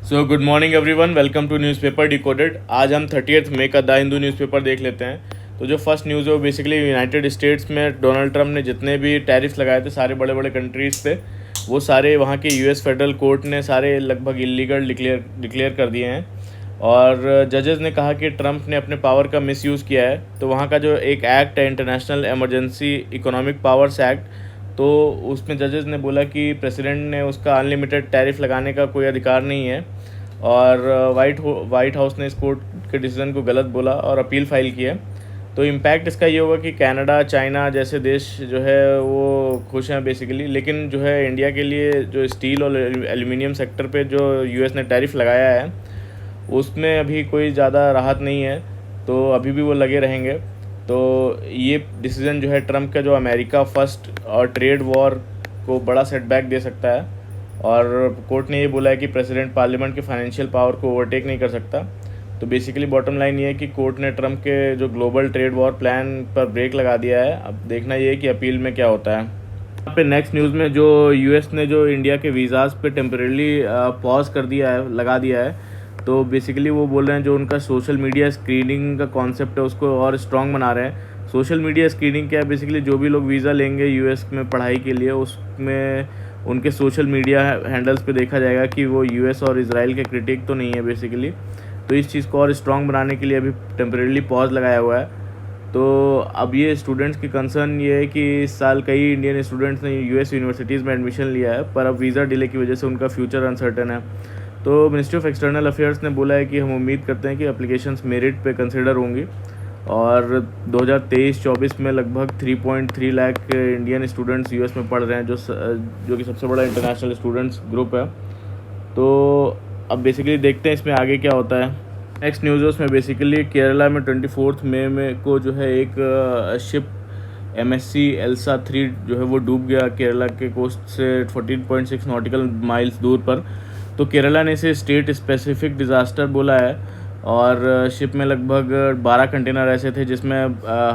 So good morning everyone, welcome to newspaper decoded. आज हम 30 मई का द हिंदू न्यूज़पेपर देख लेते हैं। तो जो फर्स्ट न्यूज़ है वो बेसिकली यूनाइटेड स्टेट्स में डोनाल्ड ट्रम्प ने जितने भी टैरिफ्स लगाए थे सारे बड़े बड़े कंट्रीज़ पे, वो सारे वहाँ के यूएस फेडरल कोर्ट ने सारे लगभग इलीगल डिक्लेयर कर दिए हैं। और जजेस ने कहा कि ट्रम्प ने अपने पावर का मिसयूज़ किया है। तो वहाँ का जो एक एक्ट है, international emergency economic powers act, तो उसमें जजेस ने बोला कि प्रेसिडेंट ने उसका अनलिमिटेड टैरिफ लगाने का कोई अधिकार नहीं है। और वाइट हाउस ने इस कोर्ट के डिसीजन को गलत बोला और अपील फाइल की है। तो इम्पैक्ट इसका ये होगा कि कनाडा, चाइना जैसे देश जो है वो खुश हैं बेसिकली, लेकिन जो है इंडिया के लिए जो स्टील और एल्युमिनियम सेक्टर पे जो यूएस ने टैरिफ लगाया है उसमें अभी कोई ज़्यादा राहत नहीं है, तो अभी भी वो लगे रहेंगे। तो ये डिसीज़न जो है ट्रम्प का, जो अमेरिका फर्स्ट और ट्रेड वॉर को बड़ा सेटबैक दे सकता है। और कोर्ट ने ये बोला है कि प्रेसिडेंट पार्लियामेंट के फाइनेंशियल पावर को ओवरटेक नहीं कर सकता। तो बेसिकली बॉटम लाइन ये है कि कोर्ट ने ट्रम्प के जो ग्लोबल ट्रेड वॉर प्लान पर ब्रेक लगा दिया है। अब देखना ये है कि अपील में क्या होता है। यहाँ पे नेक्स्ट न्यूज़ में जो यूएस ने जो इंडिया के वीज़ाज़ पे टेम्परेली पॉज कर दिया है, लगा दिया है। तो बेसिकली वो बोल रहे हैं जो उनका सोशल मीडिया स्क्रीनिंग का कॉन्सेप्ट है उसको और स्ट्रॉन्ग बना रहे हैं। सोशल मीडिया स्क्रीनिंग क्या है? बेसिकली जो भी लोग वीज़ा लेंगे यूएस में पढ़ाई के लिए, उसमें उनके सोशल मीडिया हैंडल्स पे देखा जाएगा कि वो यूएस और इजराइल के क्रिटिक तो नहीं है बेसिकली। तो इस चीज़ को और स्ट्रॉन्ग बनाने के लिए अभी टेम्परेली पॉज लगाया हुआ है। तो अब ये स्टूडेंट्स की कंसर्न ये है कि इस साल कई इंडियन स्टूडेंट्स ने यूएस यूनिवर्सिटीज़ में एडमिशन लिया है, पर अब वीज़ा डिले की वजह से उनका फ्यूचर अनसर्टन है। तो मिनिस्ट्री ऑफ एक्सटर्नल अफेयर्स ने बोला है कि हम उम्मीद करते हैं कि एप्लीकेशंस मेरिट पे कंसिडर होंगी। और 2023-24 में लगभग 3.3 लाख इंडियन स्टूडेंट्स यूएस में पढ़ रहे हैं, जो कि सबसे बड़ा इंटरनेशनल स्टूडेंट्स ग्रुप है। तो अब बेसिकली देखते हैं इसमें आगे क्या होता है। नेक्स्ट न्यूज़ उसमें बेसिकली केरला में 24 मई में को जो है एक शिप MSC एल्सा 3 जो है वो डूब गया केरला के कोस्ट से 14.6 नॉटिकल माइल्स दूर पर। तो केरला ने इसे स्टेट स्पेसिफिक डिज़ास्टर बोला है। और शिप में लगभग 12 कंटेनर ऐसे थे जिसमें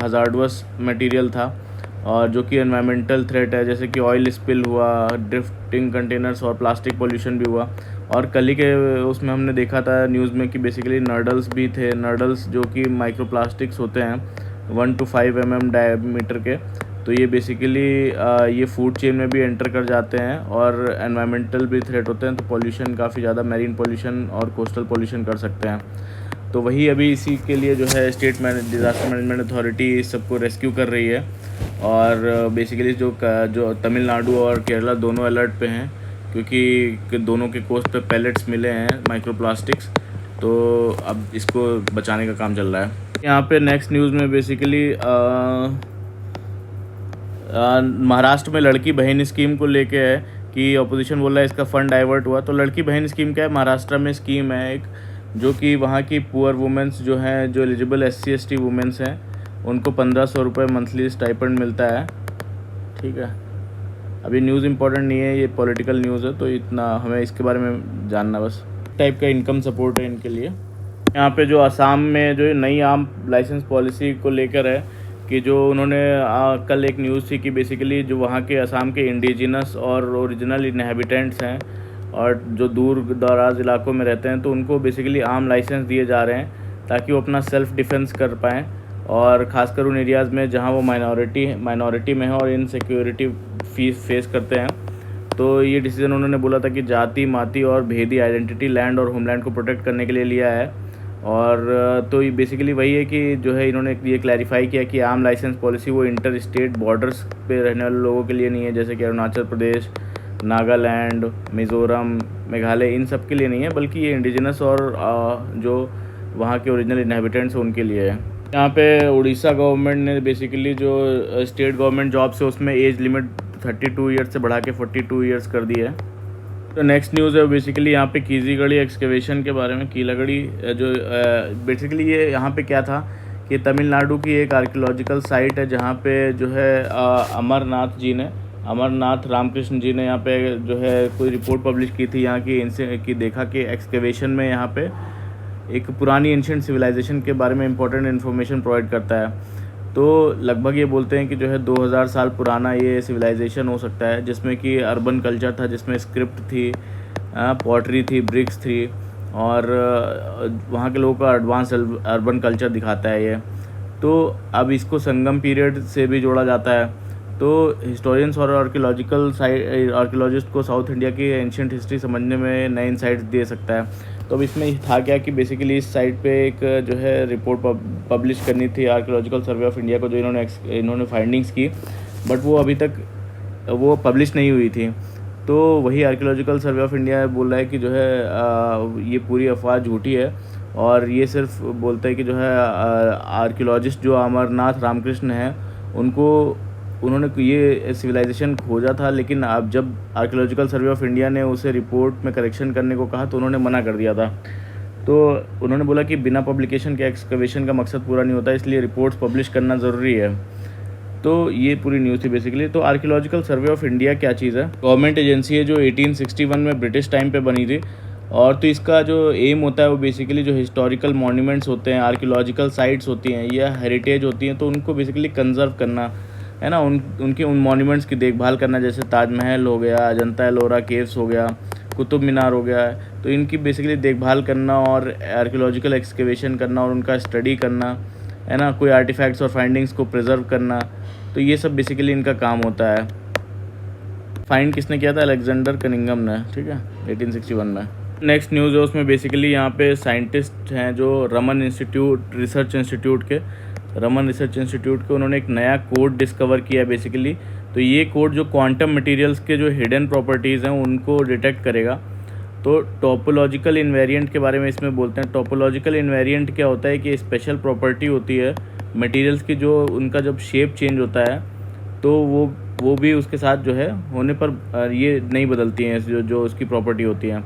हज़ार्डस मटेरियल था, और जो कि एनवायरमेंटल थ्रेट है, जैसे कि ऑयल स्पिल हुआ, ड्रिफ्टिंग कंटेनर्स और प्लास्टिक पोल्यूशन भी हुआ। और कल ही के उसमें हमने देखा था न्यूज़ में कि बेसिकली नर्डल्स भी थे। नर्डल्स जो कि माइक्रो प्लास्टिक्स होते हैं 1 to 5 mm डायमीटर के। तो ये बेसिकली ये फूड चेन में भी एंटर कर जाते हैं और एनवायरमेंटल भी थ्रेट होते हैं। तो पॉल्यूशन काफ़ी ज़्यादा, मैरीन पॉल्यूशन और कोस्टल पॉल्यूशन कर सकते हैं। तो वही अभी इसी के लिए जो है स्टेट डिज़ास्टर मैनेजमेंट अथॉरिटी इस सबको रेस्क्यू कर रही है। और बेसिकली जो तमिलनाडु और केरला दोनों अलर्ट पे हैं, क्योंकि दोनों के कोस्ट पे पैलेट्स मिले हैं माइक्रो प्लास्टिक्स। तो अब इसको बचाने का काम चल रहा है। यहाँ पे नेक्स्ट न्यूज़ में बेसिकली महाराष्ट्र में लड़की बहन स्कीम को लेके है कि अपोजिशन बोल रहा है इसका फ़ंड डाइवर्ट हुआ। तो लड़की बहन स्कीम क्या है? महाराष्ट्र में स्कीम है एक, जो कि वहाँ की पुअर वुमेंस जो हैं, जो एलिजिबल SC/ST वुमेंस हैं, उनको 1500 रुपये मंथली स्टाइपेंड मिलता है। ठीक है, अभी न्यूज़ इंपॉर्टेंट नहीं है, ये पॉलिटिकल न्यूज़ है, तो इतना हमें इसके बारे में जानना बस। टाइप का इनकम सपोर्ट है इनके लिए। यहाँ पे जो असम में जो नई आम लाइसेंस पॉलिसी को लेकर है कि जो उन्होंने कल एक न्यूज़ थी कि बेसिकली जो वहाँ के असम के इंडिजिनस और ओरिजिनल इनहेबिटेंट्स हैं और जो दूर दराज इलाकों में रहते हैं, तो उनको बेसिकली आम लाइसेंस दिए जा रहे हैं ताकि वो अपना सेल्फ़ डिफेंस कर पाएँ। और ख़ासकर उन एरियाज़ में जहाँ वो माइनॉरिटी में है और इनसिक्योरिटी फेस करते हैं। तो ये डिसीजन उन्होंने बोला था कि जाति, माती और भेदी आइडेंटिटी, लैंड और होमलैंड को प्रोटेक्ट करने के लिए लिया है। और तो ये बेसिकली वही है कि जो है इन्होंने ये क्लैरिफाई किया कि आम लाइसेंस पॉलिसी वो इंटर स्टेट बॉर्डर्स पे रहने वाले लोगों के लिए नहीं है, जैसे कि अरुणाचल प्रदेश, नागालैंड, मिज़ोरम, मेघालय, इन सब के लिए नहीं है, बल्कि ये इंडिजिनस और जो वहाँ के ओरिजिनल इनहेबिटेंट्स हैं उनके लिए है। यहाँ पे उड़ीसा गवर्नमेंट ने बेसिकली जो स्टेट गवर्नमेंट जॉब्स है उसमें एज लिमिट 32 ईयर्स से बढ़ा के 42 ईयर्स कर दी है। तो नेक्स्ट न्यूज़ है बेसिकली यहाँ पे कीजीगढ़ी एक्सकेवेशन के बारे में। कीलागढ़ी जो बेसिकली ये यहाँ पे क्या था कि तमिलनाडु की एक आर्कियोलॉजिकल साइट है जहाँ पे जो है अमरनाथ रामकृष्ण जी ने यहाँ पे जो है कोई रिपोर्ट पब्लिश की थी यहाँ की, इनसे कि देखा कि एक्सकेवेशन में यहाँ पे एक पुरानी एंशिएंट सिविलाइजेशन के बारे में इंपॉर्टेंट इन्फॉर्मेशन प्रोवाइड करता है। तो लगभग ये बोलते हैं कि जो है 2000 साल पुराना ये सिविलाइजेशन हो सकता है, जिसमें कि अर्बन कल्चर था, जिसमें स्क्रिप्ट थी, पॉटरी थी, ब्रिक्स थी, और वहाँ के लोगों का एडवांस अर्बन कल्चर दिखाता है ये। तो अब इसको संगम पीरियड से भी जोड़ा जाता है। तो हिस्टोरियंस और आर्कियोलॉजिस्ट को साउथ इंडिया की एंशियंट हिस्ट्री समझने में नए इंसाइट्स दे सकता है। तो अब इसमें था क्या कि बेसिकली इस साइट पे एक जो है रिपोर्ट पब्लिश करनी थी आर्कियोलॉजिकल सर्वे ऑफ इंडिया को, जो इन्होंने फाइंडिंग्स की, बट वो अभी तक वो पब्लिश नहीं हुई थी। तो वही आर्कियोलॉजिकल सर्वे ऑफ इंडिया बोल रहा है कि जो है ये पूरी अफवाह झूठी है, और ये सिर्फ बोलता है कि जो है आर्कियोलॉजिस्ट जो अमरनाथ रामकृष्ण हैं उन्होंने ये सिविलाइजेशन खोजा था, लेकिन अब जब आर्कियोलॉजिकल सर्वे ऑफ इंडिया ने उसे रिपोर्ट में करेक्शन करने को कहा तो उन्होंने मना कर दिया था। तो उन्होंने बोला कि बिना पब्लिकेशन के एक्सकवेशन का मकसद पूरा नहीं होता, इसलिए रिपोर्ट्स पब्लिश करना ज़रूरी है। तो ये पूरी न्यूज़ थी बेसिकली। तो आर्कियोलॉजिकल सर्वे ऑफ इंडिया क्या चीज़ है? गवर्नमेंट एजेंसी है जो 1861 में ब्रिटिश टाइम पे बनी थी, और तो इसका जो एम होता है वो बेसिकली जो हिस्टोरिकल मॉन्यूमेंट्स होते हैं, आर्कियोलॉजिकल साइट्स होती हैं या हेरिटेज होती हैं, तो उनको बेसिकली कंजर्व करना है ना, उन मॉन्यूमेंट्स की देखभाल करना, जैसे ताजमहल हो गया, अजंता एलोरा केव्स हो गया, कुतुब मीनार हो गया है। तो इनकी बेसिकली देखभाल करना और आर्कियोलॉजिकल एक्सकेवेशन करना और उनका स्टडी करना, है ना, कोई आर्टिफैक्ट्स और फाइंडिंग्स को प्रिजर्व करना, तो ये सब बेसिकली इनका काम होता है। फाइंड किसने किया था? अलेक्जेंडर कनिंघम ने, ठीक है, 1861 में। नेक्स्ट न्यूज़ है उसमें बेसिकली यहाँ पे साइंटिस्ट हैं जो रमन रिसर्च इंस्टीट्यूट के उन्होंने एक नया कोड डिस्कवर किया है बेसिकली। तो ये कोड जो क्वांटम मटेरियल्स के जो हिडन प्रॉपर्टीज़ हैं उनको डिटेक्ट करेगा। तो टोपोलॉजिकल इन्वेरिएंट के बारे में इसमें बोलते हैं। टोपोलॉजिकल इन्वेरिएंट क्या होता है कि स्पेशल प्रॉपर्टी होती है मटेरियल्स की, जो उनका जब शेप चेंज होता है तो वो भी उसके साथ जो है होने पर ये नहीं बदलती हैं जो उसकी प्रॉपर्टी होती है।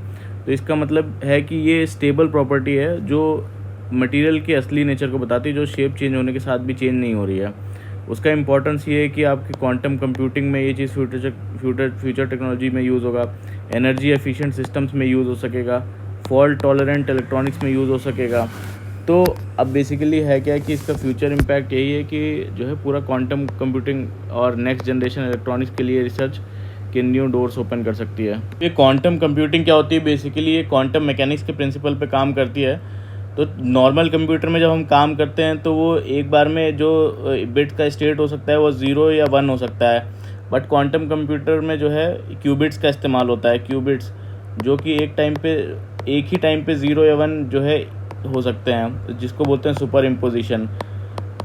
तो इसका मतलब है कि ये स्टेबल प्रॉपर्टी है जो मटेरियल के असली नेचर को बताती है, जो शेप चेंज होने के साथ भी चेंज नहीं हो रही है। उसका इंपॉर्टेंस ये है कि आपकी क्वांटम कंप्यूटिंग में ये चीज़ फ्यूचर टेक्नोलॉजी में यूज़ होगा, एनर्जी एफिशिएंट सिस्टम्स में यूज़ हो सकेगा, फॉल्ट टॉलरेंट इलेक्ट्रॉनिक्स में यूज़ हो सकेगा। तो अब बेसिकली है क्या कि इसका फ्यूचर इम्पैक्ट यही है कि जो है पूरा क्वांटम कंप्यूटिंग और नेक्स्ट जनरेशन इलेक्ट्रॉनिक्स के लिए रिसर्च के न्यू डोर्स ओपन कर सकती है। ये क्वांटम कंप्यूटिंग क्या होती है? बेसिकली ये क्वांटम मैकेनिक्स के प्रिंसिपल पे काम करती है। तो नॉर्मल कंप्यूटर में जब हम काम करते हैं तो वो एक बार में जो बिट का स्टेट हो सकता है वो 0 या 1 हो सकता है, बट क्वांटम कंप्यूटर में जो है क्यूबिट्स का इस्तेमाल होता है। क्यूबिट्स जो कि एक ही टाइम पे 0 या 1 जो है हो सकते हैं, जिसको बोलते हैं सुपर इम्पोजिशन।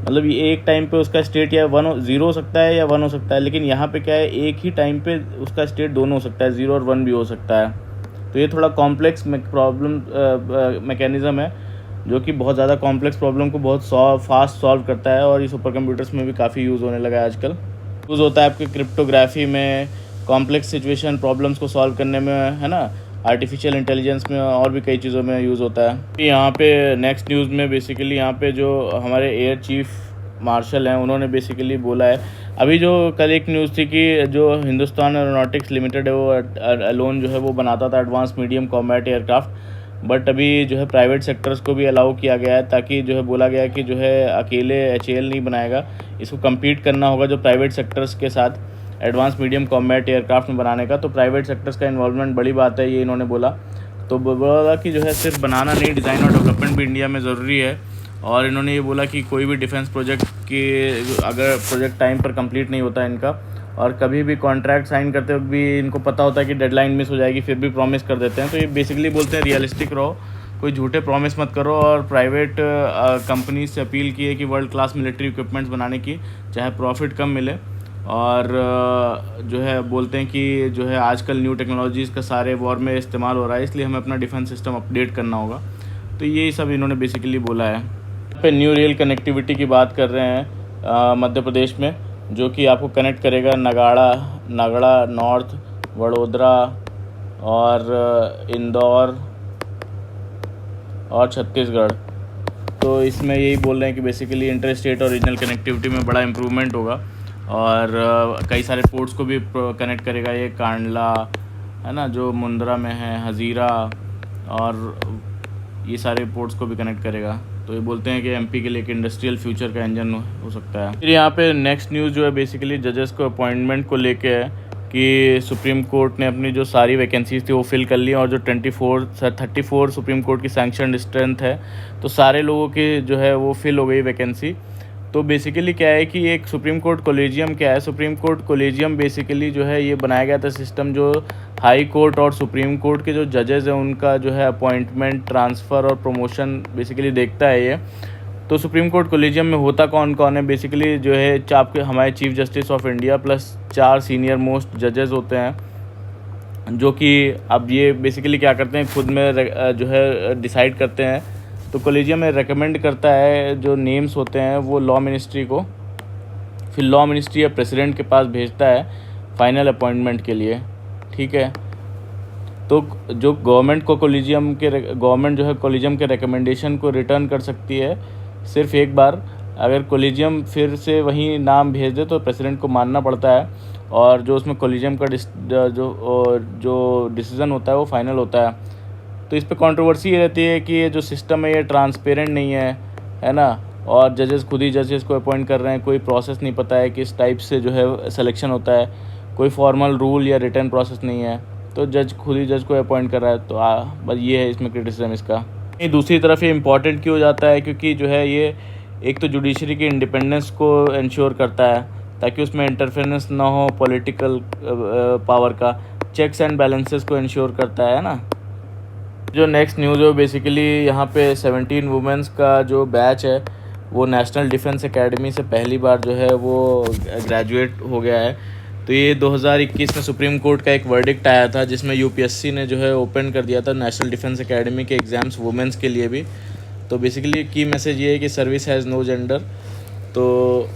मतलब ये एक टाइम पे उसका स्टेट या 0 हो सकता है या 1 हो सकता है, लेकिन यहाँ पे क्या है, एक ही टाइम पे उसका स्टेट दोनों हो सकता है, 0 और 1 भी हो सकता है। तो ये थोड़ा कॉम्प्लेक्स मैकेनिज़्म है जो कि बहुत ज़्यादा कॉम्प्लेक्स प्रॉब्लम को बहुत फास्ट सॉल्व करता है, और ये सुपर कंप्यूटर्स में भी काफ़ी यूज़ होने लगा है आजकल। यूज़ होता है आपके क्रिप्टोग्राफी में, कॉम्प्लेक्स सिचुएशन प्रॉब्लम्स को सॉल्व करने में, है ना, आर्टिफिशियल इंटेलिजेंस में, और भी कई चीज़ों में यूज़ होता है। यहाँ पे नेक्स्ट न्यूज़ में बेसिकली यहाँ पे जो हमारे एयर चीफ मार्शल हैं उन्होंने बेसिकली बोला है, अभी जो कल एक न्यूज़ थी कि जो हिंदुस्तान एरोनॉटिक्स लिमिटेड है वो अलोन जो है वो बनाता था advance medium combat aircraft, but अभी जो है प्राइवेट सेक्टर्स को भी अलाउ किया गया है, ताकि जो है बोला गया है कि जो है अकेले HAL नहीं बनाएगा, इसको कम्पीट करना होगा जो प्राइवेट सेक्टर्स के साथ एडवांस मीडियम कॉम्बैट एयरक्राफ्ट में बनाने का। तो प्राइवेट सेक्टर्स का इन्वॉल्वमेंट बड़ी बात है, ये इन्होंने बोला। तो बोला कि जो है सिर्फ बनाना नहीं, डिज़ाइन और डेवलपमेंट भी इंडिया में ज़रूरी है। और इन्होंने ये बोला कि कोई भी डिफेंस प्रोजेक्ट की अगर प्रोजेक्ट टाइम पर कंप्लीट नहीं होता इनका, और कभी भी कॉन्ट्रैक्ट साइन करते वक्त भी इनको पता होता है कि डेडलाइन मिस हो जाएगी, फिर भी प्रॉमिस कर देते हैं। तो ये बेसिकली बोलते हैं रियलिस्टिक रहो, कोई झूठे प्रॉमिस मत करो, और प्राइवेट कंपनीज से अपील की है कि वर्ल्ड क्लास मिलिट्री इक्विपमेंट्स बनाने की, चाहे प्रॉफिट कम मिले। और जो है बोलते हैं कि जो है आजकल न्यू टेक्नोलॉजीज़ का सारे वॉर में इस्तेमाल हो रहा है, इसलिए हमें अपना डिफेंस सिस्टम अपडेट करना होगा। तो यही सब इन्होंने बेसिकली बोला है। पे न्यू रेल कनेक्टिविटी की बात कर रहे हैं मध्य प्रदेश में, जो कि आपको कनेक्ट करेगा नगड़ा नॉर्थ, वडोदरा और इंदौर और छत्तीसगढ़। तो इसमें यही बोल रहे हैं कि बेसिकली इंटर स्टेट और रीजनल कनेक्टिविटी में बड़ा इम्प्रूवमेंट होगा, और कई सारे पोर्ट्स को भी कनेक्ट करेगा ये। कांडला है ना जो मुंद्रा में है, हज़ीरा, और ये सारे पोर्ट्स को भी कनेक्ट करेगा। तो ये बोलते हैं कि MP के लिए एक इंडस्ट्रियल फ्यूचर का इंजन हो सकता है। फिर यहाँ पे नेक्स्ट न्यूज़ जो है बेसिकली जजेस को अपॉइंटमेंट को लेके है कि सुप्रीम कोर्ट ने अपनी जो सारी वैकेंसीज थी वो फिल कर ली और जो 34 सुप्रीम कोर्ट की सैंक्शन स्ट्रेंथ है, तो सारे लोगों की जो है वो फिल हो गई वैकेंसी। तो बेसिकली क्या है कि एक सुप्रीम कोर्ट कोलेजियम क्या है, सुप्रीम कोर्ट कोलेजियम बेसिकली जो है ये बनाया गया था सिस्टम जो हाई कोर्ट और सुप्रीम कोर्ट के जो जजेज़ हैं उनका जो है अपॉइंटमेंट, ट्रांसफ़र और प्रमोशन बेसिकली देखता है ये। तो सुप्रीम कोर्ट कोलेजियम में होता कौन कौन है, बेसिकली जो है आपके हमारे chief justice of India plus 4 senior most जजेस होते हैं, जो कि अब ये बेसिकली क्या करते हैं, खुद में जो है डिसाइड करते हैं। तो कोलेजियम में रेकमेंड करता है जो नेम्स होते हैं वो लॉ मिनिस्ट्री को, फिर लॉ मिनिस्ट्री या प्रेसिडेंट के पास भेजता है फाइनल अपॉइंटमेंट के लिए, ठीक है। तो जो गवर्नमेंट जो है कोलेजियम के रिकमेंडेशन को रिटर्न कर सकती है सिर्फ एक बार। अगर कोलेजियम फिर से वही नाम भेज दे तो प्रेसिडेंट को मानना पड़ता है, और जो उसमें कोलेजियम का जो डिसीज़न होता है वो फाइनल होता है। तो इस पे कंट्रोवर्सी ये रहती है कि ये जो सिस्टम है ये ट्रांसपेरेंट नहीं है ना, और जजेस खुद ही जजेस को अपॉइंट कर रहे हैं, कोई प्रोसेस नहीं पता है किस टाइप से जो है सिलेक्शन होता है, कोई फॉर्मल रूल या रिटर्न प्रोसेस नहीं है, तो जज खुद ही जज को अपॉइंट कर रहा है। तो बस ये है इसमें क्रिटिसिज्म इसका। दूसरी तरफ ये इम्पॉर्टेंट क्यों हो जाता है, क्योंकि जो है ये एक तो जुडिशरी की इंडिपेंडेंस को इंश्योर करता है ताकि उसमें इंटरफेरेंस ना हो पॉलिटिकल पावर का, चेक्स एंड बैलेंसेस को इंश्योर करता है ना। जो नेक्स्ट न्यूज़ है बेसिकली यहाँ पे 17 वुमेंस का जो बैच है वो नेशनल डिफेंस एकेडमी से पहली बार जो है वो ग्रेजुएट हो गया है। तो ये 2021 में सुप्रीम कोर्ट का एक वर्डिक्ट आया था जिसमें यूपीएससी ने जो है ओपन कर दिया था नेशनल डिफेंस एकेडमी के एग्ज़ाम्स वुमेंस के लिए भी। तो बेसिकली की मैसेज ये है कि सर्विस हैज़ नो जेंडर। तो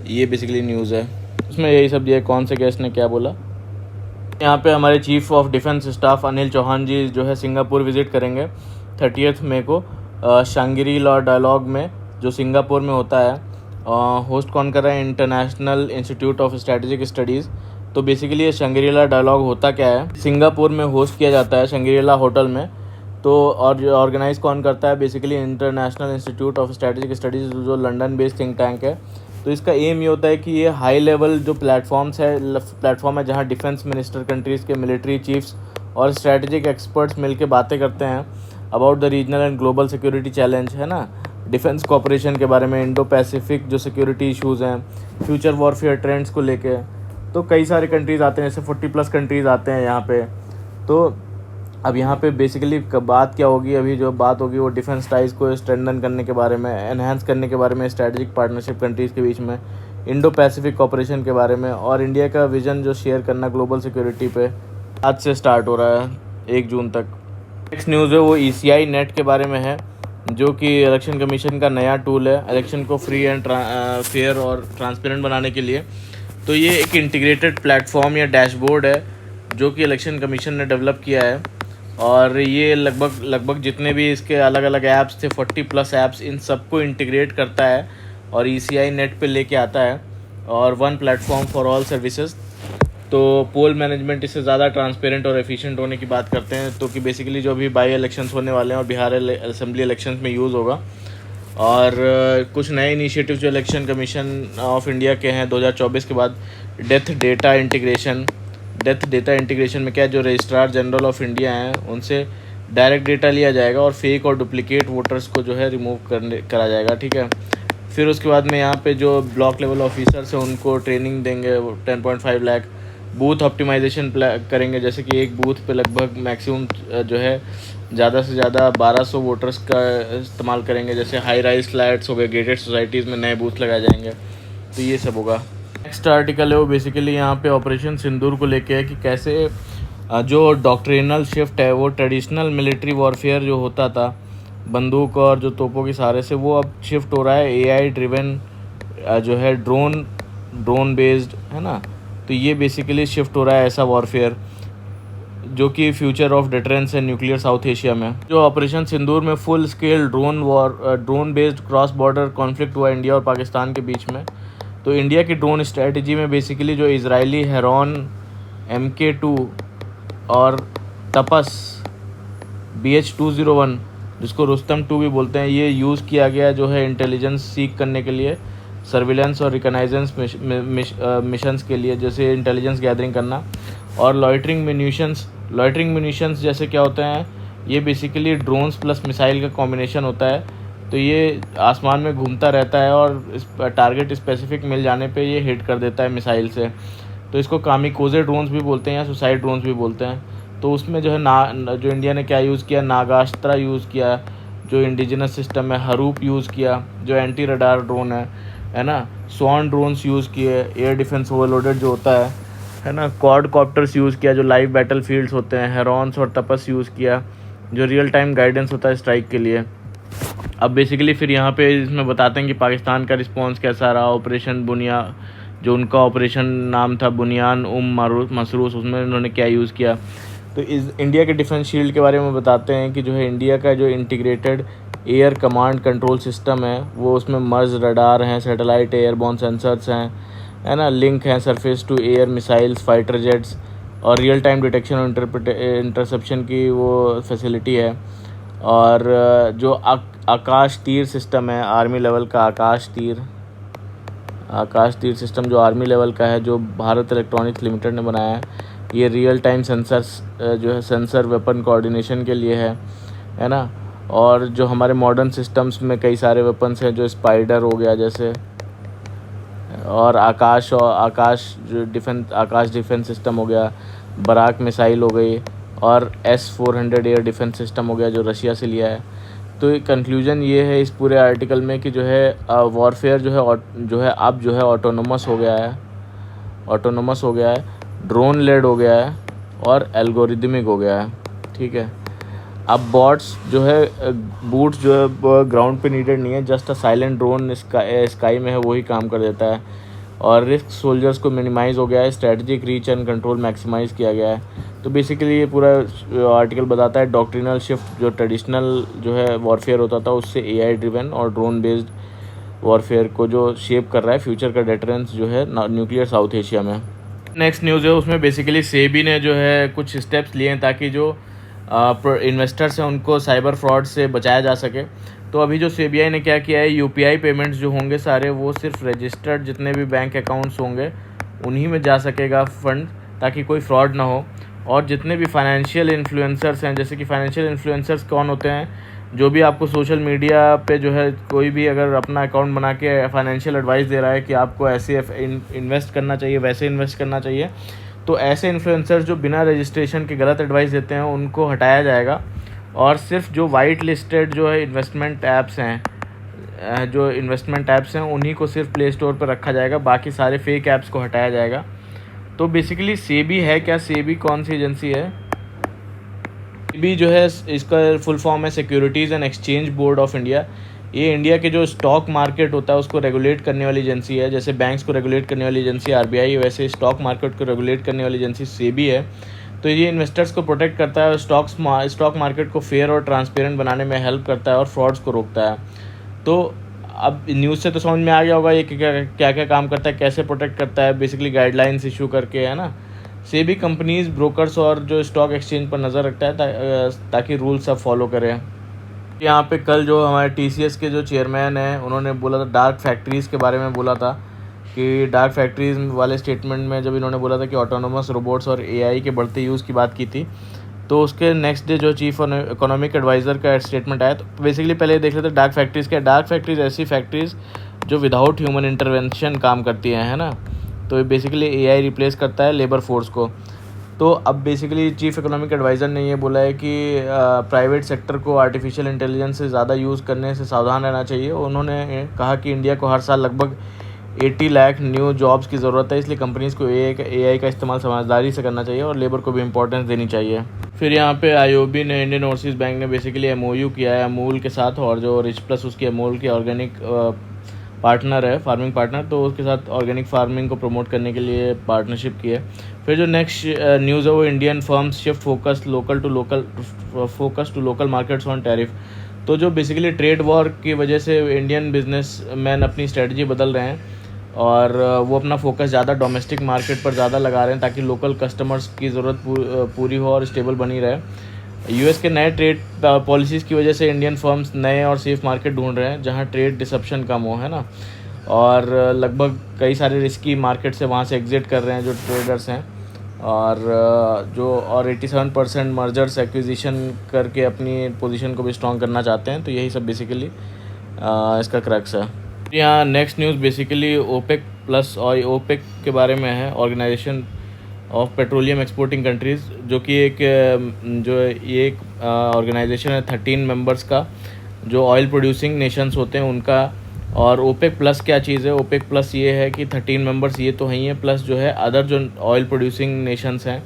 ये बेसिकली न्यूज़ है, उसमें यही सब दिया कौन से गेस्ट ने क्या बोला। यहाँ पे हमारे chief of defence staff Anil Chauhan ji जो है सिंगापुर विज़िट करेंगे 30 मई को शांग्री-ला डायलॉग में, जो सिंगापुर में होता है। होस्ट कौन कर रहा है, international institute of strategic studies. तो बेसिकली ये शांग्री-ला डायलॉग होता क्या है, सिंगापुर में होस्ट किया जाता है शांग्री-ला होटल में। तो और ऑर्गेनाइज़ कौन करता है, basically international institute of strategic studies जो लंदन बेस्ड थिंक टैंक है। तो इसका एम ये होता है कि ये हाई लेवल जो प्लेटफॉर्म है जहाँ डिफेंस मिनिस्टर कंट्रीज़ के मिलिट्री चीफ्स और स्ट्रेटेजिक एक्सपर्ट्स मिलकर बातें करते हैं about the regional and global security challenge, है ना, डिफेंस कोऑपरेशन के बारे में, इंडो पैसिफिक जो सिक्योरिटी इश्यूज़ हैं, फ्यूचर वॉरफेयर ट्रेंड्स को लेके। तो कई सारे कंट्रीज़ आते हैं, जैसे 40+ कंट्रीज़ आते हैं यहाँ पे। तो अब यहाँ पे बेसिकली बात क्या होगी, अभी जो बात होगी वो डिफेंस टाइज़ को स्ट्रेंथन करने के बारे में, एनहांस करने के बारे में, स्ट्रेटजिक पार्टनरशिप कंट्रीज़ के बीच में, इंडो पैसिफिक कोऑपरेशन के बारे में, और इंडिया का विजन जो शेयर करना ग्लोबल सिक्योरिटी पे आज से स्टार्ट हो रहा है 1 जून तक। नेक्स्ट न्यूज़ है वो ECI नेट के बारे में है, जो कि इलेक्शन कमीशन का नया टूल है इलेक्शन को फ्री एंड फेयर और ट्रांसपेरेंट बनाने के लिए। तो ये एक इंटीग्रेटेड प्लेटफॉर्म या डैशबोर्ड है जो कि इलेक्शन कमीशन ने डेवलप किया है, और ये लगभग जितने भी इसके अलग अलग ऐप्स थे 40+ ऐप्स, इन सबको इंटीग्रेट करता है और ECI नेट पे लेके आता है, और one platform for all services. तो पोल मैनेजमेंट इससे ज़्यादा ट्रांसपेरेंट और एफिशिएंट होने की बात करते हैं। तो कि बेसिकली जो अभी बाई इलेक्शंस होने वाले हैं और बिहार असेंबली इलेक्शंस में यूज़ होगा, और कुछ नए इनिशिएटिव जो इलेक्शन कमीशन ऑफ इंडिया के हैं 2024 के बाद, डेथ डेटा इंटीग्रेशन में क्या है, जो रजिस्ट्रार जनरल ऑफ इंडिया हैं उनसे डायरेक्ट डेटा लिया जाएगा और फेक और डुप्लीकेट वोटर्स को जो है रिमूव करा जाएगा, ठीक है। फिर उसके बाद में यहाँ पे जो ब्लॉक लेवल ऑफिसर्स हैं उनको ट्रेनिंग देंगे, 10.5 लाख। बूथ ऑप्टिमाइजेशन करेंगे, जैसे कि एक बूथ पे लगभग मैक्सिमम जो है ज़्यादा से ज़्यादा 1200 वोटर्स का इस्तेमाल करेंगे। जैसे हाई राइज फ्लैट्स हो गए, गेटेड सोसाइटीज़ में नए बूथ लगाए जाएंगे। तो ये सब होगा। नेक्स्ट आर्टिकल है वो बेसिकली यहाँ पे ऑपरेशन सिंदूर को लेके है कि कैसे जो डॉक्ट्रिनल शिफ्ट है वो ट्रेडिशनल मिलिट्री वॉरफेयर जो होता था बंदूक और जो तोपों के सहारे से, वो अब शिफ्ट हो रहा है AI ड्रिवन जो है ड्रोन बेस्ड, है ना। तो ये बेसिकली शिफ्ट हो रहा है ऐसा वॉरफेयर जो कि फ्यूचर ऑफ डिटरेंस है न्यूक्लियर साउथ एशिया में। जो ऑपरेशन सिंदूर में full scale drone based cross border conflict हुआ इंडिया और पाकिस्तान के बीच में। तो इंडिया की ड्रोन स्ट्रेटजी में बेसिकली जो इजरायली हेरॉन MK2 और तपस BH-201 जिसको रुस्तम 2 भी बोलते हैं, ये यूज़ किया गया जो है इंटेलिजेंस सीख करने के लिए। सर्विलेंस और रिकनाइजेंस मिशंस के लिए, जैसे इंटेलिजेंस गैदरिंग करना। और लॉइटरिंग म्यूनिशंस जैसे क्या होते हैं, ये बेसिकली ड्रोन्स प्लस मिसाइल का कॉम्बिनेशन होता है। तो ये आसमान में घूमता रहता है और इस टारगेट स्पेसिफिक मिल जाने पे ये हिट कर देता है मिसाइल से। तो इसको कामिकोजे ड्रोन्स भी बोलते हैं या सुसाइड ड्रोन्स भी बोलते हैं। तो उसमें जो है जो इंडिया ने क्या यूज़ किया, नागास्त्रा यूज़ किया, जो इंडिजिनस सिस्टम है हरूप यूज़ किया, जो एंटी रडार ड्रोन है ना, स्वॉन ड्रोन्स यूज़ किए, एयर डिफेंस ओवरलोडेड जो होता है ना, क्वाड कॉप्टर्स यूज़ किया जो लाइव बैटल फील्ड्स होते हैं, हेरॉन्स और तपस यूज़ किया जो रियल टाइम गाइडेंस होता है स्ट्राइक के लिए। अब बेसिकली फिर यहाँ पे इसमें बताते हैं कि पाकिस्तान का रिस्पॉन्स कैसा रहा। ऑपरेशन बुनिया, जो उनका ऑपरेशन नाम था बुनियान मसरूस, उसमें उन्होंने क्या यूज़ किया। तो इस इंडिया के डिफेंस शील्ड के बारे में बताते हैं कि जो है इंडिया का जो integrated air command control system है वो, उसमें मर्ज रडार हैं, सैटेलाइट एयरबॉर्न सेंसर्स हैं, है ना, लिंक हैं surface to air missiles, fighter jets और रियल टाइम डिटेक्शन और इंटरसेप्शन की वो फैसिलिटी है। और जो आकाश तीर सिस्टम है, आर्मी लेवल का आकाश तीर सिस्टम जो आर्मी लेवल का है, जो भारत इलेक्ट्रॉनिक्स लिमिटेड ने बनाया है, ये रियल टाइम सेंसर्स जो है सेंसर वेपन कोऑर्डिनेशन के लिए है ना। और जो हमारे मॉडर्न सिस्टम्स में कई सारे वेपन्स हैं, जो स्पाइडर हो गया जैसे, और आकाश जो आकाश डिफेंस सिस्टम हो गया, बराक मिसाइल हो गई, और S-400 एयर डिफेंस सिस्टम हो गया जो रशिया से लिया है। तो कंक्लूजन ये है इस पूरे आर्टिकल में कि जो है वॉरफेयर जो है अब जो है ऑटोनोमस हो गया है, ड्रोन लेड हो गया है और एल्गोरिदमिक हो गया है। ठीक है, अब बॉट्स जो है बूट्स जो है ग्राउंड पे नीडेड नहीं है, just a silent drone sky में है वही काम कर देता है। और रिस्क सोल्जर्स को मिनिमाइज़ हो गया है, strategic reach and control maximise किया गया है। तो बेसिकली ये पूरा आर्टिकल बताता है डॉक्ट्रिनल शिफ्ट, जो ट्रेडिशनल जो है वॉरफेयर होता था उससे AI ड्रिवन और ड्रोन बेस्ड वॉरफेयर को जो शेप कर रहा है फ्यूचर का डेटरेंस जो है न्यूक्लियर साउथ एशिया में। नेक्स्ट न्यूज़ है उसमें बेसिकली सेबी ने जो है कुछ स्टेप्स लिए हैं ताकि जो इन्वेस्टर्स हैं उनको साइबर फ्रॉड से बचाया जा सके। तो अभी जो CBI ने क्या किया है, UPI पेमेंट्स जो होंगे सारे वो सिर्फ रजिस्टर्ड जितने भी बैंक अकाउंट्स होंगे उन्हीं में जा सकेगा फ़ंड, ताकि कोई फ्रॉड ना हो। और जितने भी फाइनेंशियल इन्फ्लुएंसर्स हैं, जैसे कि फाइनेंशियल इन्फ्लुएंसर्स कौन होते हैं, जो भी आपको सोशल मीडिया पे जो है कोई भी अगर अपना अकाउंट बना के फाइनेंशियल एडवाइस दे रहा है कि आपको ऐसे इन्वेस्ट करना चाहिए, वैसे इन्वेस्ट करना चाहिए, तो ऐसे इन्फ्लुएंसर्स जो बिना रजिस्ट्रेशन के गलत एडवाइस देते हैं उनको हटाया जाएगा। और सिर्फ जो वाइट लिस्टेड जो है इन्वेस्टमेंट ऐप्स हैं उन्हीं को सिर्फ प्ले स्टोर पर रखा जाएगा, बाकी सारे फेक ऐप्स को हटाया जाएगा। तो बेसिकली सेबी है क्या, सेबी कौन सी एजेंसी है? सेबी जो है इसका फुल फॉर्म है securities and exchange board of India. ये इंडिया के जो स्टॉक मार्केट होता है उसको रेगुलेट करने वाली एजेंसी है। जैसे बैंक्स को रेगुलेट करने वाली एजेंसी RBI, वैसे स्टॉक मार्केट को रेगुलेट करने वाली एजेंसी सेबी है। तो ये इन्वेस्टर्स को प्रोटेक्ट करता है और स्टॉक मार्केट को फेयर और ट्रांसपेरेंट बनाने में हेल्प करता है और फ्रॉड्स को रोकता है। तो अब न्यूज़ से तो समझ में आ गया होगा ये क्या क्या काम करता है, कैसे प्रोटेक्ट करता है, बेसिकली गाइडलाइंस इशू करके, है ना। सेबी कंपनीज, ब्रोकर्स और जो स्टॉक एक्सचेंज पर नज़र रखता है ताकि रूल्स सब फॉलो करें। यहाँ पे कल जो हमारे TCS के जो चेयरमैन हैं उन्होंने बोला था, डार्क फैक्ट्रीज़ के बारे में बोला था कि डार्क फैक्ट्रीज़ वाले स्टेटमेंट में जब इन्होंने बोला था कि ऑटोनोमस रोबोट्स और AI के बढ़ते यूज़ की बात की थी, तो उसके नेक्स्ट डे जो चीफ इकोनॉमिक एडवाइज़र का स्टेटमेंट आया। तो बेसिकली पहले देख लेते डार्क फैक्ट्रीज़ क्या। डार्क फैक्ट्रीज़ ऐसी फैक्ट्रीज़ जो विदाउट ह्यूमन इंटरवेंशन काम करती हैं, है ना। तो बेसिकली AI रिप्लेस करता है लेबर फोर्स को। तो अब बेसिकली चीफ इकोनॉमिक एडवाइज़र ने ये बोला है कि प्राइवेट सेक्टर को आर्टिफिशियल इंटेलिजेंस से ज़्यादा यूज़ करने से सावधान रहना चाहिए। उन्होंने कहा कि इंडिया को हर साल लगभग 80 लाख न्यू जॉब्स की ज़रूरत है, इसलिए कंपनीज़ को AI का इस्तेमाल समझदारी से करना चाहिए और लेबर को भी इंपॉर्टेंस देनी चाहिए। फिर यहाँ पे IOB ने, इंडियन ओवरसीज़ बैंक ने बेसिकली MOU किया है अमूल के साथ, और जो रिच प्लस उसकी अमूल की ऑर्गेनिक पार्टनर है, फार्मिंग पार्टनर, तो उसके साथ ऑर्गेनिक फार्मिंग को प्रमोट करने के लिए पार्टनरशिप की है। फिर जो नेक्स्ट न्यूज़ है वो Indian firms shift focus to local markets on tariff. तो जो बेसिकली ट्रेड वॉर की वजह से इंडियन बिजनेसमैन अपनी स्ट्रेटजी बदल रहे हैं और वो अपना फोकस ज़्यादा डोमेस्टिक मार्केट पर ज़्यादा लगा रहे हैं ताकि लोकल कस्टमर्स की ज़रूरत पूरी हो और स्टेबल बनी रहे। US के नए ट्रेड पॉलिसीज़ की वजह से इंडियन फर्म्स नए और सेफ मार्केट ढूंढ रहे हैं जहां ट्रेड डिसरप्शन कम हो, है ना। और लगभग कई सारे रिस्की मार्केट से वहाँ से एग्ज़िट कर रहे हैं जो ट्रेडर्स हैं, और 87% मर्जर्स एक्विजिशन करके अपनी पोजीशन को भी स्ट्रॉन्ग करना चाहते हैं। तो यही सब बेसिकली इसका क्रक्स है। यहाँ next news basically OPEC plus और ओपेक के बारे में है, organisation of petroleum exporting countries, जो कि एक ऑर्गेनाइजेशन है 13 मेंबर्स का, जो ऑयल प्रोड्यूसिंग नेशंस होते हैं उनका। और ओपेक प्लस क्या चीज़ है? ओपेक प्लस ये है कि 13 मेंबर्स ये तो हैं ही हैं, प्लस जो है अदर जो ऑयल प्रोड्यूसिंग नेशंस हैं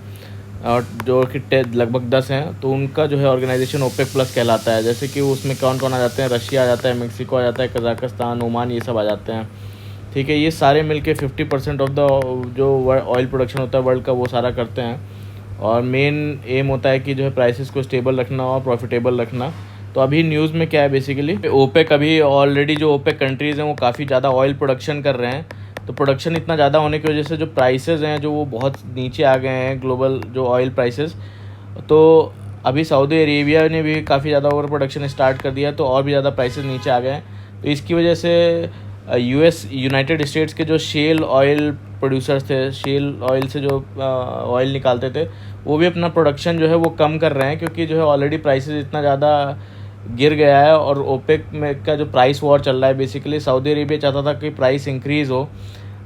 और जो कि लगभग 10 हैं, तो उनका जो है ऑर्गेनाइजेशन ओपेक प्लस कहलाता है। जैसे कि उसमें कौन कौन आ जाते हैं? रशिया आ जाता है, मेक्सिको आ जाता है, कजाकिस्तान, ओमान, ये सब आ जाते हैं। ठीक है, ये सारे मिलके 50% ऑफ द जो ऑयल प्रोडक्शन होता है वर्ल्ड का, वो सारा करते हैं। और मेन एम होता है कि जो है प्राइसेस को स्टेबल रखना और प्रॉफिटेबल रखना। तो अभी न्यूज़ में क्या है बेसिकली, ओपेक अभी ऑलरेडी जो ओपेक कंट्रीज़ हैं वो काफ़ी ज़्यादा ऑयल प्रोडक्शन कर रहे हैं। तो प्रोडक्शन इतना ज़्यादा होने की वजह से जो प्राइसेस हैं जो वो बहुत नीचे आ गए हैं, ग्लोबल जो ऑयल प्राइसेस। तो अभी सऊदी अरेबिया ने भी काफ़ी ज़्यादा ओवर प्रोडक्शन स्टार्ट कर दिया, तो और भी ज़्यादा प्राइसेस नीचे आ गए हैं। तो इसकी वजह से यूनाइटेड स्टेट्स के जो शेल ऑयल प्रोड्यूसर्स थे, शेल ऑयल से जो ऑयल निकालते थे, वो भी अपना प्रोडक्शन जो है वो कम कर रहे हैं, क्योंकि जो है ऑलरेडी प्राइसेस इतना ज़्यादा गिर गया है। और ओपेक में का जो प्राइस वॉर चल रहा है, बेसिकली सऊदी अरेबिया चाहता था कि प्राइस इंक्रीज़ हो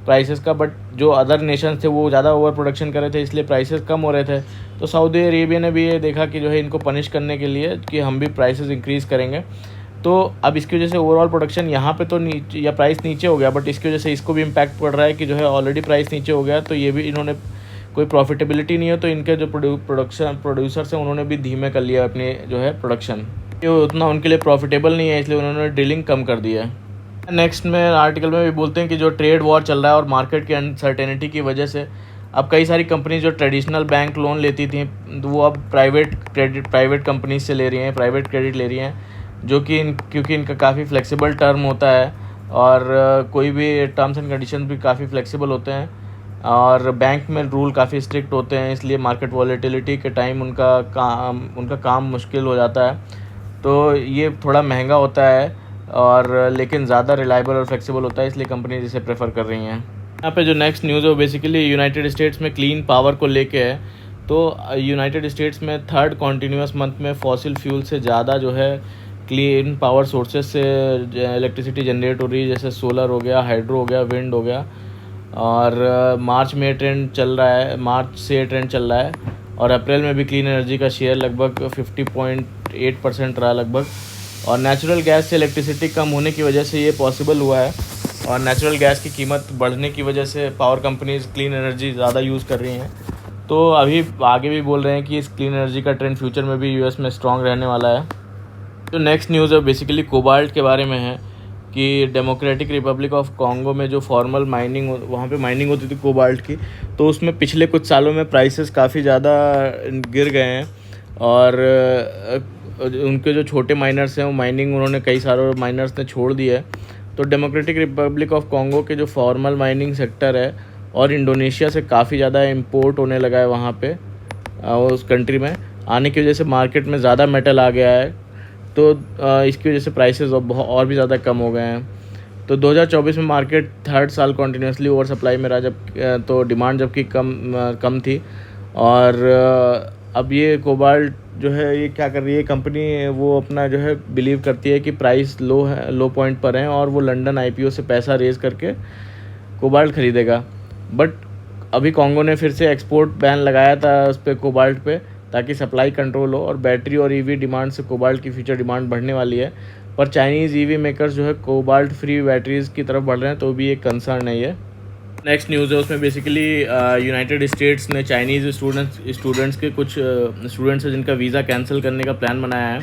प्राइसेस का, बट जो अदर नेशंस थे वो ज़्यादा ओवर प्रोडक्शन कर रहे थे, इसलिए प्राइसेस कम हो रहे थे। तो सऊदी अरेबिया ने भी ये देखा कि जो है इनको पनिश करने के लिए कि हम भी प्राइसेस इंक्रीज़ करेंगे। तो अब इसकी वजह से ओवरऑल प्रोडक्शन यहाँ पे तो नीचे या प्राइस नीचे हो गया, बट इसकी वजह से इसको भी इम्पैक्ट पड़ रहा है कि जो है ऑलरेडी प्राइस नीचे हो गया, तो ये भी इन्होंने कोई प्रॉफिटेबिलिटी नहीं है, तो इनके जो प्रोड्यूसर्स हैं उन्होंने भी धीमे कर लिया अपने जो है प्रोडक्शन, ये उतना उनके लिए प्रॉफिटेबल नहीं है, इसलिए उन्होंने ड्रिलिंग कम कर दिया है। नेक्स्ट में आर्टिकल में भी बोलते हैं कि जो ट्रेड वॉर चल रहा है और मार्केट की अनसर्टेनिटी की वजह से अब कई सारी कंपनी जो ट्रेडिशनल बैंक लोन लेती थी, वो अब प्राइवेट कंपनीज से ले रही हैं, प्राइवेट क्रेडिट ले रही हैं, जो कि क्योंकि इनका काफ़ी फ्लेक्सिबल टर्म होता है और कोई भी टर्म्स एंड कंडीशन भी काफ़ी फ्लेक्सिबल होते हैं, और बैंक में रूल काफ़ी स्ट्रिक्ट होते हैं, इसलिए मार्केट वॉलेटिलिटी के टाइम उनका काम मुश्किल हो जाता है। तो ये थोड़ा महंगा होता है और लेकिन ज़्यादा रिलायबल और फ्लेक्सिबल होता है, इसलिए कंपनीज इसे प्रेफर कर रही हैं। यहाँ पे जो नेक्स्ट न्यूज़ है वो बेसिकली यूनाइटेड स्टेट्स में क्लीन पावर को लेके है। तो यूनाइटेड स्टेट्स में 3rd कॉन्टीन्यूस मंथ में फॉसिल फ्यूल से ज़्यादा जो है क्लीन पावर सोर्सेज से इलेक्ट्रिसिटी जनरेट हो रही है, जैसे सोलर हो गया, हाइड्रो हो गया, विंड हो गया। और मार्च से ये ट्रेंड चल रहा है, और अप्रैल में भी क्लीन एनर्जी का शेयर लगभग 50.8% रहा लगभग। और नेचुरल गैस से इलेक्ट्रिसिटी कम होने की वजह से ये पॉसिबल हुआ है, और नेचुरल गैस की कीमत बढ़ने की वजह से पावर कंपनीज क्लीन एनर्जी ज़्यादा यूज़ कर रही हैं। तो अभी आगे भी बोल रहे हैं कि इस क्लीन एनर्जी का ट्रेंड फ्यूचर में भी यूएस में स्ट्रॉन्ग रहने वाला है। तो नेक्स्ट न्यूज़ है बेसिकली कोबाल्ट के बारे में है कि डेमोक्रेटिक रिपब्लिक ऑफ कॉन्गो में जो फॉर्मल माइनिंग वहाँ पे माइनिंग होती थी कोबाल्ट की, तो उसमें पिछले कुछ सालों में प्राइसेस काफ़ी ज़्यादा गिर गए हैं, और उनके जो छोटे माइनर्स हैं वो माइनिंग उन्होंने कई सारे माइनर्स ने छोड़ दिया है। तो डेमोक्रेटिक रिपब्लिक ऑफ कॉन्गो के जो फॉर्मल माइनिंग सेक्टर है और इंडोनेशिया से काफ़ी ज़्यादा इंपोर्ट होने लगा है वहाँ पे, उस कंट्री में आने की वजह से मार्केट में ज़्यादा मेटल आ गया है, तो इसकी वजह से प्राइसेस और भी ज़्यादा कम हो गए हैं। तो 2024 में मार्केट 3rd साल कॉन्टीन्यूसली ओवर सप्लाई में रहा, जब तो डिमांड जबकि कम थी। और अब ये कोबाल्ट जो है ये क्या कर रही है कंपनी, वो अपना जो है बिलीव करती है कि प्राइस लो पॉइंट पर है, और वो लंदन आईपीओ से पैसा रेज करके कोबाल्ट ख़रीदेगा। बट अभी कॉन्गो ने फिर से एक्सपोर्ट बैन लगाया था उस पर कोबाल्ट पे, ताकि सप्लाई कंट्रोल हो, और बैटरी और ईवी डिमांड से कोबाल्ट की फ्यूचर डिमांड बढ़ने वाली है। पर चाइनीज़ ईवी मेकर्स जो है कोबाल्ट फ्री बैटरीज़ की तरफ बढ़ रहे हैं, तो भी एक कंसर्न है ये। नेक्स्ट न्यूज़ है उसमें बेसिकली यूनाइटेड स्टेट्स ने चाइनीज़ स्टूडेंट्स के कुछ स्टूडेंट्स हैं जिनका वीज़ा कैंसिल करने का प्लान बनाया है,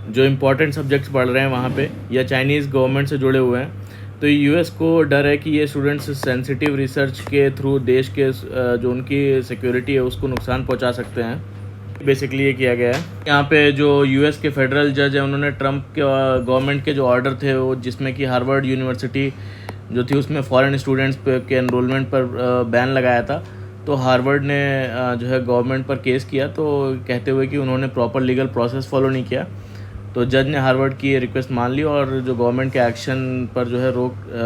जो इंपॉर्टेंट सब्जेक्ट्स पढ़ रहे हैं वहाँ पे या चाइनीज़ गवर्नमेंट से जुड़े हुए हैं। तो यूएस को डर है कि ये स्टूडेंट्स सेंसिटिव रिसर्च के थ्रू देश के जो उनकी सिक्योरिटी है उसको नुकसान पहुँचा सकते हैं। बेसिकली ये किया गया है। यहाँ पे जो यूएस के फेडरल जज हैं उन्होंने ट्रंप के गवर्नमेंट के जो ऑर्डर थे वो, जिसमें कि हार्वर्ड यूनिवर्सिटी जो थी उसमें फॉरेन स्टूडेंट्स के एनरोलमेंट पर बैन लगाया था, तो हार्वर्ड ने जो है गवर्नमेंट पर केस किया, तो कहते हुए कि उन्होंने प्रॉपर लीगल प्रोसेस फॉलो नहीं किया। तो जज ने हार्वर्ड की ये रिक्वेस्ट मान ली और जो गवर्नमेंट के एक्शन पर जो है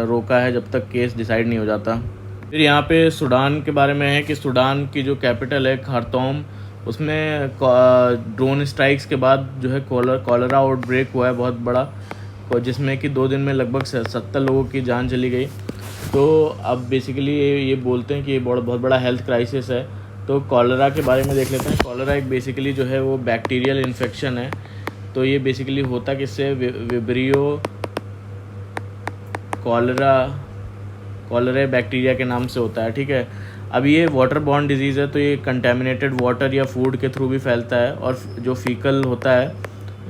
रोका है जब तक केस डिसाइड नहीं हो जाता। फिर यहाँ पे सूडान के बारे में है कि सूडान की जो कैपिटल है खार्तूम, उसमें ड्रोन स्ट्राइक्स के बाद जो है कॉलरा आउटब्रेक हुआ है बहुत बड़ा, जिसमें कि 2 दिन में लगभग 70 लोगों की जान चली गई। तो अब बेसिकली ये बोलते हैं कि ये बहुत बड़ा हेल्थ क्राइसिस है। तो कॉलरा के बारे में देख लेते हैं। कॉलरा एक बेसिकली जो है वो बैक्टीरियल इन्फेक्शन है। तो ये बेसिकली होता किससे, विब्रियो कॉलरा बैक्टीरिया के नाम से होता है, ठीक है। अब ये वाटर बॉर्न डिजीज़ है, तो ये कंटेमिनेटेड वाटर या फूड के थ्रू भी फैलता है, और जो फीकल होता है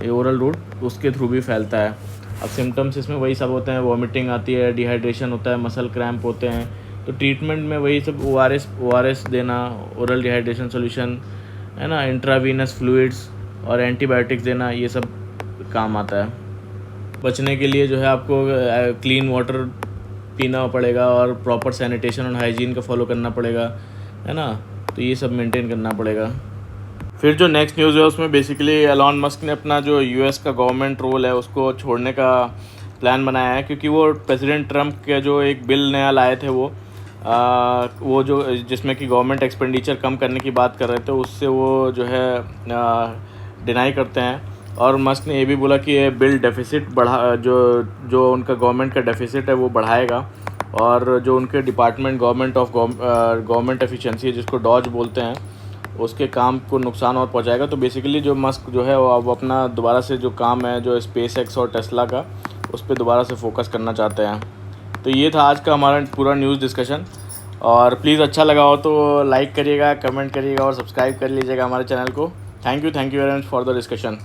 ये ओरल रूट, उसके थ्रू भी फैलता है। अब सिम्टम्स इसमें वही सब होते हैं, वॉमिटिंग आती है, डिहाइड्रेशन होता है, मसल क्रैम्प होते हैं। तो ट्रीटमेंट में वही सब ORS देना, ओरल डिहाइड्रेशन सॉल्यूशन है ना, इंट्रावीनस फ्लूइड्स और एंटीबायोटिक्स देना, ये सब काम आता है। बचने के लिए जो है आपको क्लीन वाटर पीना पड़ेगा और प्रॉपर सैनिटेशन और हाइजीन का फॉलो करना पड़ेगा, है ना। तो ये सब मेंटेन करना पड़ेगा। फिर जो नेक्स्ट न्यूज़ है उसमें बेसिकली एलॉन मस्क ने अपना जो US का गवर्नमेंट रोल है उसको छोड़ने का प्लान बनाया है, क्योंकि वो प्रेसिडेंट ट्रम्प के जो एक बिल नया लाए थे वो जो जिसमें कि गवर्नमेंट एक्सपेंडिचर कम करने की बात कर रहे थे, उससे वो जो है डिनाई करते हैं। और मस्क ने ये भी बोला कि ये बिल डेफिसिट जो उनका गवर्नमेंट का डेफिसिट है वो बढ़ाएगा, और जो उनके डिपार्टमेंट गवर्नमेंट एफिशिएंसी जिसको डॉज बोलते हैं, उसके काम को नुकसान और पहुंचाएगा। तो बेसिकली जो मस्क जो है वो अब अपना दोबारा से जो काम है जो SpaceX और टेस्ला का, उस पर दोबारा से फोकस करना चाहते हैं। तो ये था आज का हमारा पूरा न्यूज़ डिस्कशन, और प्लीज़ अच्छा लगा हो तो लाइक करिएगा, कमेंट करिएगा और सब्सक्राइब कर लीजिएगा हमारे चैनल को। Thank you very much for the discussion.